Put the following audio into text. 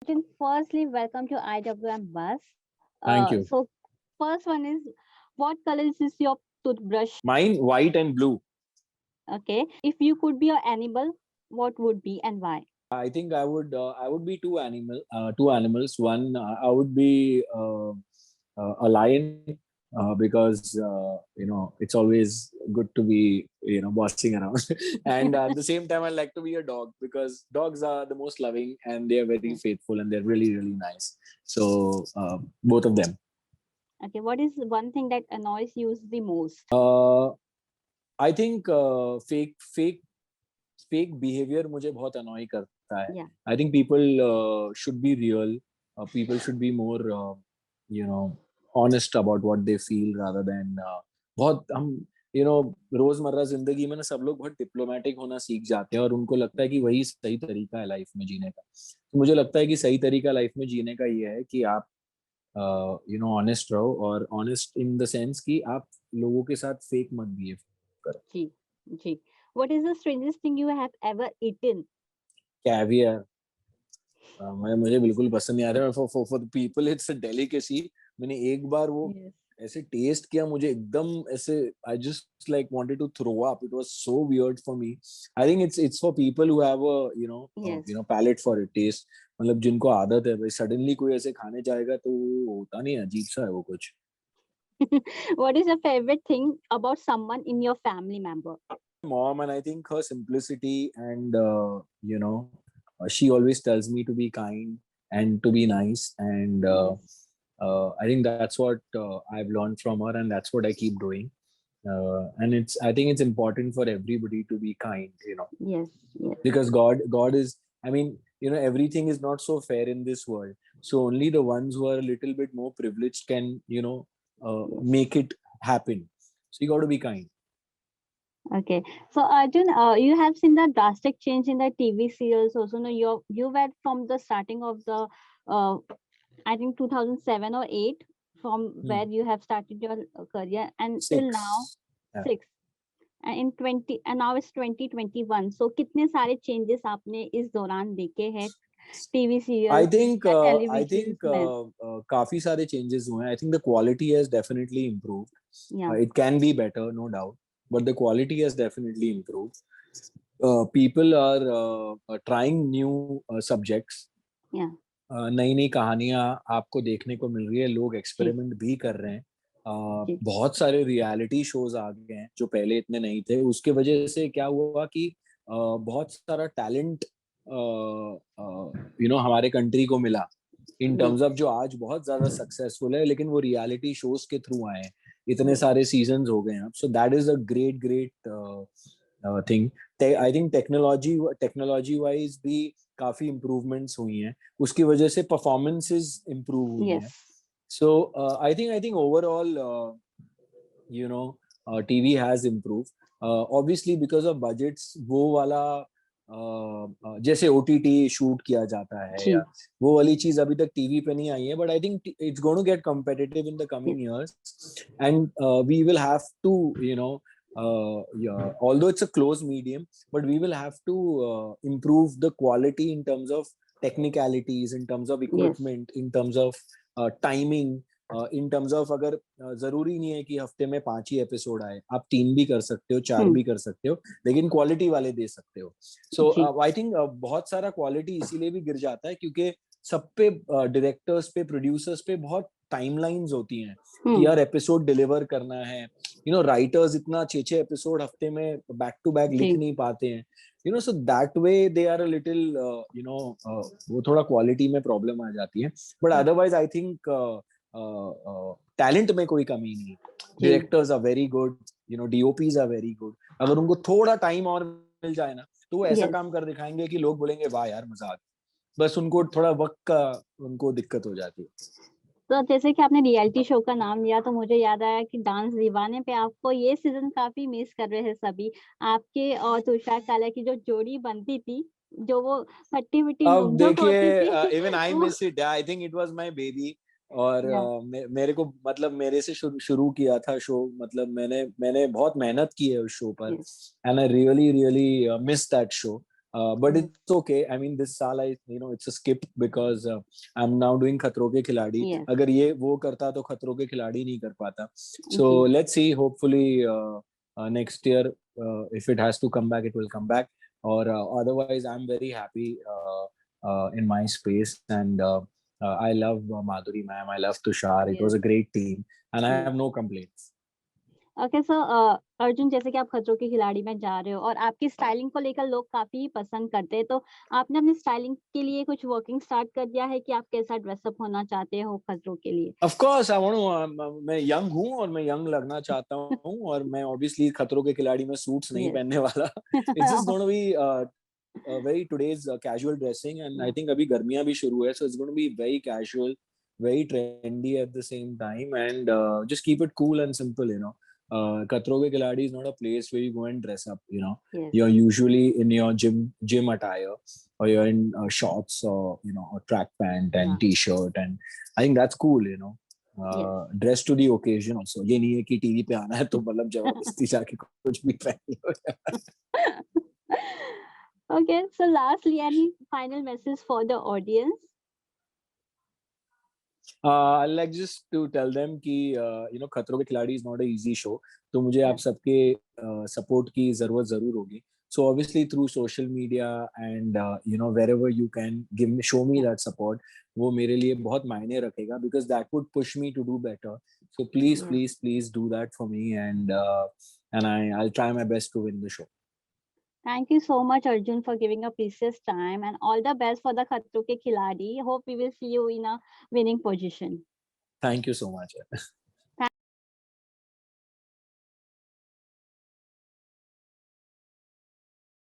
Martin, firstly, welcome to IWM Bus. Thank you. So, first one is, what color is your toothbrush? Mine, white and blue. Okay. If you could be an animal, what would be and why? I think I would be two animals. One, I would be a lion because it's always good to be bossing around, and at the same time I like to be a dog because dogs are the most loving and they are very Yes. faithful and they're really really nice. So both of them. Okay. What is one thing that annoys you the most? Uh, I think fake behavior मुझे बहुत annoy करता है. Yeah. I think people should be real. People should be more you know honest about what they feel rather than बहुत हम रोजमर्रा जिंदगी में ना सब लोग बहुत डिप्लोमेटिक होना सीख जाते हैं और उनको लगता है कि वही सही तरीका है लाइफ में जीने का. तो मुझे लगता है कि सही तरीका लाइफ में जीने का ये है कि आप ऑनेस्ट रहो और ऑनेस्ट इन द सेंस कि आप लोगों के साथ फेक मत बिहेव करो. G. G. What is the strangest thing you have ever eaten? Caviar मुझे बिल्कुल पसंद नहीं आ रहा है. For the people it's a delicacy. मैंने एक बार वो Yes. ऐसे टेस्ट किया मुझे एकदम ऐसे I just like wanted to throw up. It was so weird for me. I think it's for people who have a Yes. Palate for it taste. मतलब जिनको आदत है भाई सडनली कोई ऐसे खाने जाएगा तो वो होता नहीं. अजीब सा है वो कुछ. What is your favorite thing about someone in your family member? Mom, and I think her simplicity and she always tells me to be kind and to be nice, and Yes. I think that's what I've learned from her, and that's what I keep doing. And I think it's important for everybody to be kind, Yes. Yes. because God is, I mean, everything is not so fair in this world. So only the ones who are a little bit more privileged can Yes. make it happen. So you got to be kind. Okay. So Arjun, you have seen the drastic change in the TV serials also. No, you were from the starting of the I think 2007 or 8 from Hmm. where you have started your career and till now Six. Yeah. 6 and in 20 and now it's 2021. So कितने सारे changes आपने इस दौरान देखे हैं TV I serials में think या uh, I television think में? काफी सारे changes हुए हैं. I think the quality has definitely improved. या It can be better, no doubt, but the quality has definitely improved. People are trying new subjects. या नई नई कहानियां आपको देखने को मिल रही है. लोग जी एक्सपेरिमेंट भी कर रहे हैं. जी बहुत सारे रियलिटी शोज आ गए हैं जो पहले इतने नहीं थे. उसके वजह से क्या हुआ कि बहुत सारा टैलेंट हमारे कंट्री को मिला इन जी टर्म्स ऑफ जो आज बहुत ज्यादा सक्सेसफुल है लेकिन वो रियलिटी शोज के थ्रू आए हैं. इतने यस सारे सीजन्स हो गए हैं अब. So that is a great great thing. I think technology wise भी काफी इम्प्रूवमेंट्स हुई हैं. उसकी वजह से परफॉर्मेंसेस इम्प्रूव हुई हैं. Yes So I think overall, TV has improved. Obviously, because of budgets, वो वाला जैसे OTT शूट किया जाता है या जी वो वाली चीज अभी तक टीवी पे नहीं आई है. But I think it's going to get competitive in the coming yes years, and we will have to, yeah, although it's a closed medium, but we will have to improve the quality in terms of technicalities, in terms of yes equipment, in terms of timing, in terms of अगर जरूरी नहीं है कि हफ्ते में 5 ही episode आए. आप 3 भी कर सकते हो, 4 भी कर सकते हो, लेकिन क्वालिटी वाले दे सकते हो. सो जी आई थिंक बहुत सारा क्वालिटी इसीलिए भी गिर जाता है क्योंकि सब पे डायरेक्टर्स पे प्रोड्यूसर्स पे बहुत टाइमलाइंस होती हैं कि यार एपिसोड डिलीवर करना है. राइटर्स इतना 6 एपिसोड हफ्ते में बैक टू बैक लिख जी नहीं पाते हैं. So that way they are a little वो थोड़ा क्वालिटी में प्रॉब्लम आ जाती है. But otherwise I think talent में कोई कमी नहीं. जी directors are very good, DOPs are very good. अगर उनको थोड़ा टाइम और मिल जाए ना तो वो ऐसा यस काम कर दिखाएंगे कि लोग बोलेंगे वाह यार मजा आ गया. बस उनको थोड़ा वक्त का उनको दिक्कत हो जाती है. तो जैसे कि आपने रियलिटी शो का नाम लिया तो मुझे याद आया कि डांस दीवाने पे आपको ये सीजन काफी मिस कर रहे हैं सभी. आपके और तुषार काला की जो जोड़ी बनती थी, जो वो खट्टी मीठी अब नोक-झोंक होती देखिए, थी इवन आई वो miss it. I think it was my baby. और या मेरे को मतलब मेरे से शुरू किया था शो. मतलब मैंने बहुत मेहनत की है उस शो पर. Yes and I really really miss that show. But Yes. it's okay. I mean, this साल it's a skip because I'm now doing खतरों के खिलाड़ी. Yes. अगर ये वो करता तो खतरों के खिलाड़ी नहीं कर पाता. So जी. let's see. Hopefully next year, if it has to come back, it will come back. Or otherwise, I'm very happy in my space, and I love Madhuri ma'am. I love Tushar. It was Yes. a great team, and I Yes. have no complaints. Okay so Arjun, जैसे कि आप खतरों के खिलाड़ी में जा रहे हो और आपकी स्टाइलिंग को लेकर लोग काफी पसंद करते हैं, तो आपने अपनी स्टाइलिंग के लिए कुछ वर्किंग स्टार्ट कर दिया है कि आप कैसा ड्रेसअप होना चाहते हो खतरों के लिए? Of course, I want to. मैं यंग हूँ और मैं यंग लगना चाहता हूँ और मैं obviously खतरों के खिलाड़ी में सूट्स नहीं यस. पहनने वाला. It's just going to be very today's casual dressing, and I think अभी गर्मियाँ भी शुरू है, so it's going to be very casual, very trendy at the same time, and just keep it cool and simple, you know. खतरों के खिलाड़ी is not a place where you go and dress up, you know. Yes. You're usually in your gym attire, or you're in shorts, or a track pant and हाँ. t-shirt, and I think that's cool, you know. Yes. Dress to the occasion also. ये नहीं है कि TV पे आना है तो मतलब जबरदस्ती जाके कुछ भी पहन लो. Okay, so lastly, any final message for the audience? I like just to tell them कि खतरों के खिलाड़ी is not a easy show. तो मुझे आप Yes. सबके support की जरूरत जरूर होगी. So obviously through social media and wherever you can show me Yeah. that support, वो मेरे लिए बहुत मायने रखेगा, because that would push me to do better. So please, Yes. please, please do that for me, and I'll try my best to win the show. Thank you so much, Arjun, for giving a precious time, and all the best for the Khatron ke Khiladi. Hope we will see you in a winning position. Thank you so much.